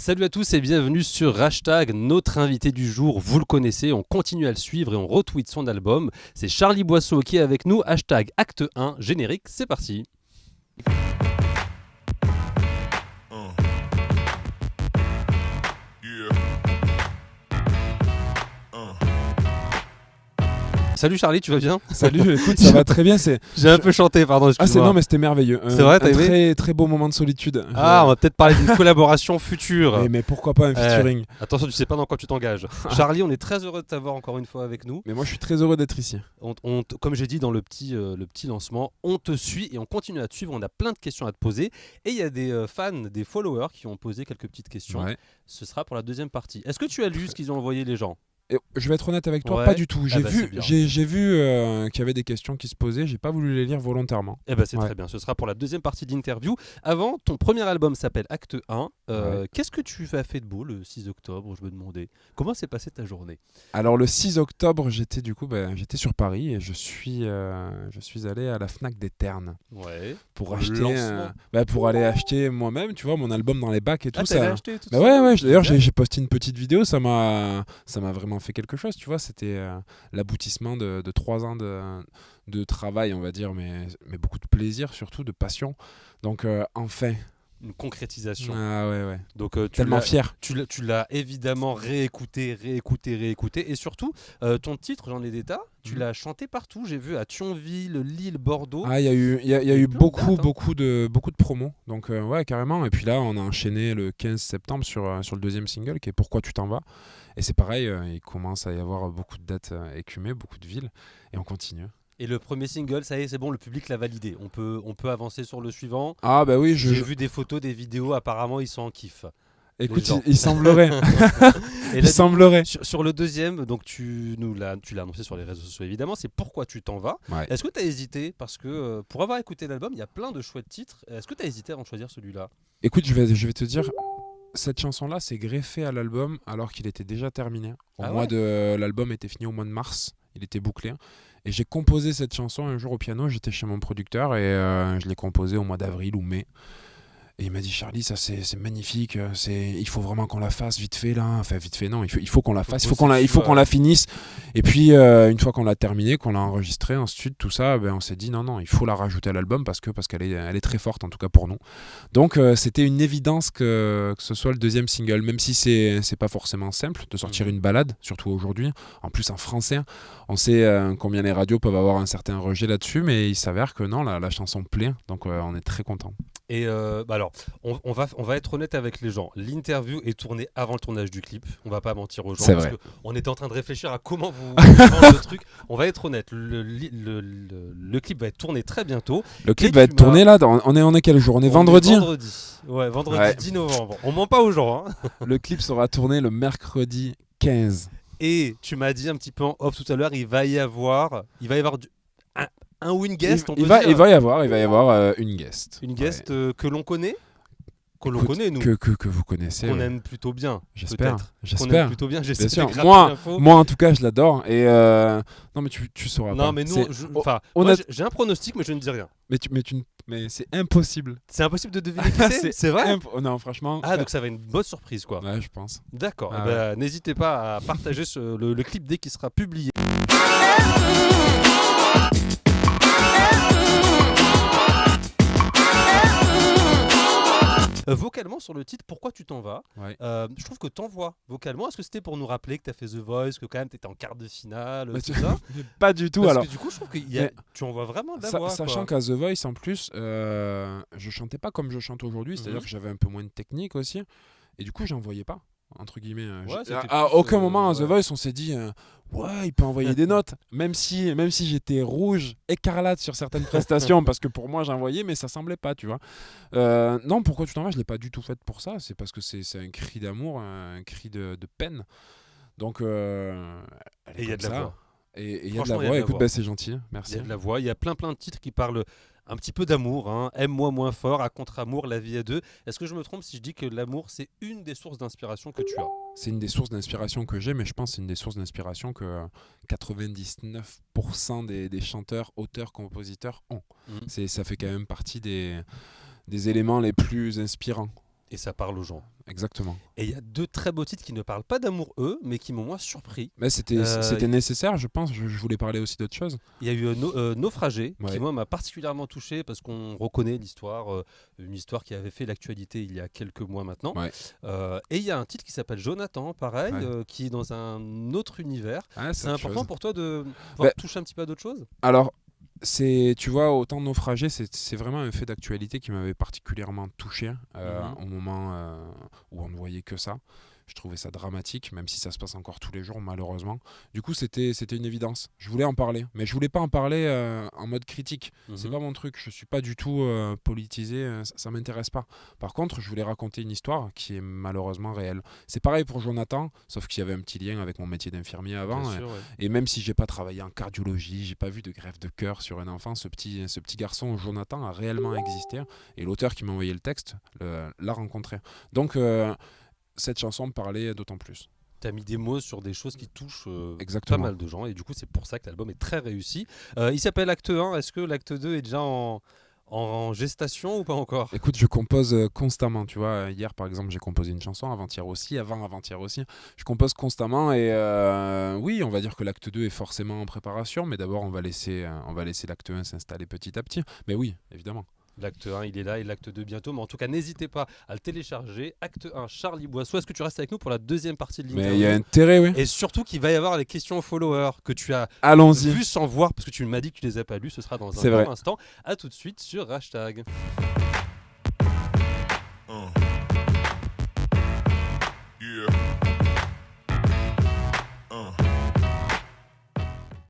Salut à tous et bienvenue sur Hashtag. Notre invité du jour, vous le connaissez, on continue à le suivre et on retweet son album. C'est Charlie Boisseau qui est avec nous. Hashtag Acte 1, générique, c'est parti. Salut Charlie, tu vas bien? Salut, écoute, ça va très bien. J'ai un peu chanté, pardon, excuse-moi. Non, mais c'était merveilleux. C'est vrai, t'as un aimé très, très beau moment de solitude. On va peut-être parler d'une collaboration future. Mais pourquoi pas un featuring Attention, tu sais pas dans quoi tu t'engages. Charlie, on est très heureux de t'avoir encore une fois avec nous. Mais moi, je suis très heureux d'être ici. Comme j'ai dit dans le petit lancement, on te suit et on continue à te suivre. On a plein de questions à te poser. Et il y a des fans, des followers qui ont posé quelques petites questions. Ouais. Ce sera pour la deuxième partie. Est-ce que tu as lu ce qu'ils ont envoyé les gens? Et je vais être honnête avec toi, Ouais. pas du tout. J'ai bah, vu, c'est bien. j'ai vu qu'il y avait des questions qui se posaient. J'ai pas voulu les lire volontairement. Eh ben c'est Ouais. très bien, ce sera pour la deuxième partie de l'interview. Avant, ton premier album s'appelle Acte 1. Ouais. Qu'est-ce que tu as fait de beau le 6 octobre, je me demandais? Comment s'est passée ta journée? Alors le 6 octobre, j'étais sur Paris et je suis allé à la Fnac des Ternes Ouais. pour Pour le acheter, lancement. pour aller acheter moi-même, tu vois, mon album dans les bacs et tout T'avais ça. acheté tout Bah ça? ouais, d'ailleurs Génial. j'ai posté une petite vidéo, ça m'a vraiment fait quelque chose, tu vois, c'était l'aboutissement de 3 ans de travail, on va dire, mais beaucoup de plaisir, surtout de passion. Donc enfin, Une concrétisation. ouais. Donc Tellement fier. tu l'as évidemment réécouté. Et surtout, ton titre, j'en ai des tas, tu l'as chanté partout. J'ai vu à Thionville, Lille, Bordeaux. Ah, il y a eu plein de beaucoup, dates, hein. beaucoup de promos. Donc, ouais, carrément. Et puis là, on a enchaîné le 15 septembre sur le deuxième single qui est Pourquoi tu t'en vas. Et c'est pareil, il commence à y avoir beaucoup de dates écumées, beaucoup de villes. Et on continue. Et le premier single, ça y est, c'est bon, le public l'a validé. On peut avancer sur le suivant. Ah, bah oui, J'ai vu des photos, des vidéos, apparemment ils sont en kiff. écoute, gens. il semblerait. Et Il là, semblerait. sur le deuxième, donc tu l'as annoncé sur les réseaux sociaux évidemment, c'est Pourquoi tu t'en vas. Ouais. Est-ce que tu as hésité? Parce que pour avoir écouté l'album, il y a plein de chouettes titres. Est-ce que tu as hésité avant de choisir celui-là? Écoute, je vais te dire, cette chanson-là, c'est greffé à l'album alors qu'il était déjà terminé. L'album était fini au mois de mars, il était bouclé. Et j'ai composé cette chanson un jour au piano, j'étais chez mon producteur et je l'ai composée au mois d'avril ou mai. Et il m'a dit, Charlie, ça c'est magnifique, il faut vraiment qu'on la fasse vite fait là. Enfin vite fait non, il faut qu'on la fasse, il faut qu'on la finisse. Et puis une fois qu'on l'a terminée, qu'on l'a enregistrée, ensuite tout ça, on s'est dit non, il faut la rajouter à l'album parce qu'elle est très forte en tout cas pour nous. Donc c'était une évidence que ce soit le deuxième single, même si c'est pas forcément simple de sortir une ballade, surtout aujourd'hui. En plus en français, on sait combien les radios peuvent avoir un certain rejet là-dessus, mais il s'avère que non, la chanson plaît, donc on est très content. Et alors, on va être honnête avec les gens. L'interview est tournée avant le tournage du clip. On va pas mentir aux gens. C'est parce vrai. qu'on était en train de réfléchir à comment vous vendre le truc. On va être honnête. Le clip va être tourné très bientôt. Le clip Et va tu être tourné là, on est quel jour? On est vendredi. Vendredi Ouais. 10 novembre. On ment pas aux gens. Hein. Le clip sera tourné le mercredi 15. Et tu m'as dit un petit peu en off tout à l'heure, il va y avoir un ou une guest. Il va y avoir une guest. Une guest que l'on connaît. Qu'on Écoute, connaît, nous. que vous connaissez. Qu'on ouais. aime plutôt bien. J'espère. Peut-être. Qu'on J'espère. aime plutôt bien. J'essaie Bien sûr. de gratter l'info. Moi en tout cas, je l'adore. Et non, mais tu sauras pas. Non, mais nous, moi, j'ai un pronostic, mais je ne dis rien. Mais c'est impossible. C'est impossible de deviner qui c'est. C'est vrai? Non, franchement. Ah, donc ça va être une bonne surprise, quoi. Ouais, je pense. D'accord. Ah Eh ben, n'hésitez pas à partager le clip dès qu'il sera publié. Vocalement sur le titre Pourquoi tu t'en vas, Ouais. je trouve que t'envoies vocalement. Est-ce que c'était pour nous rappeler que t'as fait The Voice, que quand même t'étais en quart de finale, Bah, tout ça? Pas du tout Parce alors. que du coup je trouve que Mais tu envoies vraiment de la voix. Sachant Quoi. qu'à The Voice en plus, je chantais pas comme je chante aujourd'hui, c'est-à-dire que j'avais un peu moins de technique aussi, et du coup j'en voyais pas. Entre guillemets, c'était à plus, aucun moment à The ouais. Voice on s'est dit ouais, il peut envoyer des notes, même si j'étais rouge écarlate sur certaines prestations parce que pour moi j'envoyais mais ça semblait pas, tu vois. Non, Pourquoi tu t'en vas, je l'ai pas du tout faite pour ça, c'est parce que c'est un cri d'amour, un cri de peine, donc elle est Et il y a comme de la ça. voix. Et il y a de Franchement, la il y a voix, de la écoute, voix. c'est gentil, merci. Il y a de la voix, il y a plein de titres qui parlent un petit peu d'amour, hein. Aime-moi moins fort, à contre-amour, la vie à deux. Est-ce que je me trompe si je dis que l'amour c'est une des sources d'inspiration que tu as? C'est une des sources d'inspiration que j'ai, mais je pense que c'est une des sources d'inspiration que 99% des chanteurs, auteurs, compositeurs ont. Ça fait quand même partie des éléments les plus inspirants. Et ça parle aux gens. Exactement. Et il y a 2 très beaux titres qui ne parlent pas d'amour, eux, mais qui m'ont moins surpris. Mais c'était nécessaire, je pense. Je voulais parler aussi d'autre chose. Il y a eu Naufragé, Ouais. qui moi m'a particulièrement touché parce qu'on reconnaît l'histoire, une histoire qui avait fait l'actualité il y a quelques mois maintenant. Ouais. Et il y a un titre qui s'appelle Jonathan, pareil, Ouais. qui est dans un autre univers. Ah, C'est autre important chose. pour toi de pouvoir Bah, toucher un petit peu à d'autres choses? Alors, tu vois, autant Naufragé, c'est vraiment un fait d'actualité qui m'avait particulièrement touché au moment où on ne voyait que ça. Je trouvais ça dramatique, même si ça se passe encore tous les jours, malheureusement. Du coup, c'était une évidence. Je voulais en parler, mais je voulais pas en parler en mode critique. C'est pas mon truc. Je suis pas du tout politisé. Ça m'intéresse pas. Par contre, je voulais raconter une histoire qui est malheureusement réelle. C'est pareil pour Jonathan, sauf qu'il y avait un petit lien avec mon métier d'infirmier avant. Bien sûr, ouais. Et même si j'ai pas travaillé en cardiologie, j'ai pas vu de greffe de cœur sur un enfant, ce petit garçon Jonathan a réellement existé. Et l'auteur qui m'a envoyé le texte l'a rencontré. Donc cette chanson me parlait d'autant plus. T'as mis des mots sur des choses qui touchent pas Exactement. mal de gens, et du coup c'est pour ça que l'album est très réussi. Il s'appelle Acte 1, est-ce que l'Acte 2 est déjà en gestation ou pas encore? Écoute, je compose constamment, tu vois. Hier, par exemple, j'ai composé une chanson, avant-hier aussi, avant-hier aussi. Je compose constamment et oui, on va dire que l'acte 2 est forcément en préparation, mais d'abord, on va laisser l'acte 1 s'installer petit à petit. Mais oui, évidemment. L'acte 1 il est là et l'acte 2 bientôt, mais en tout cas n'hésitez pas à le télécharger. Acte 1, Charlie Boisseau, est-ce que tu restes avec nous pour la deuxième partie de Mais l'interview? il y a intérêt, oui. Et surtout qu'il va y avoir les questions aux followers que tu as Allons-y. vues sans voir, parce que tu m'as dit que tu les as pas lues, ce sera dans C'est un vrai. instant. A tout de suite sur Hashtag.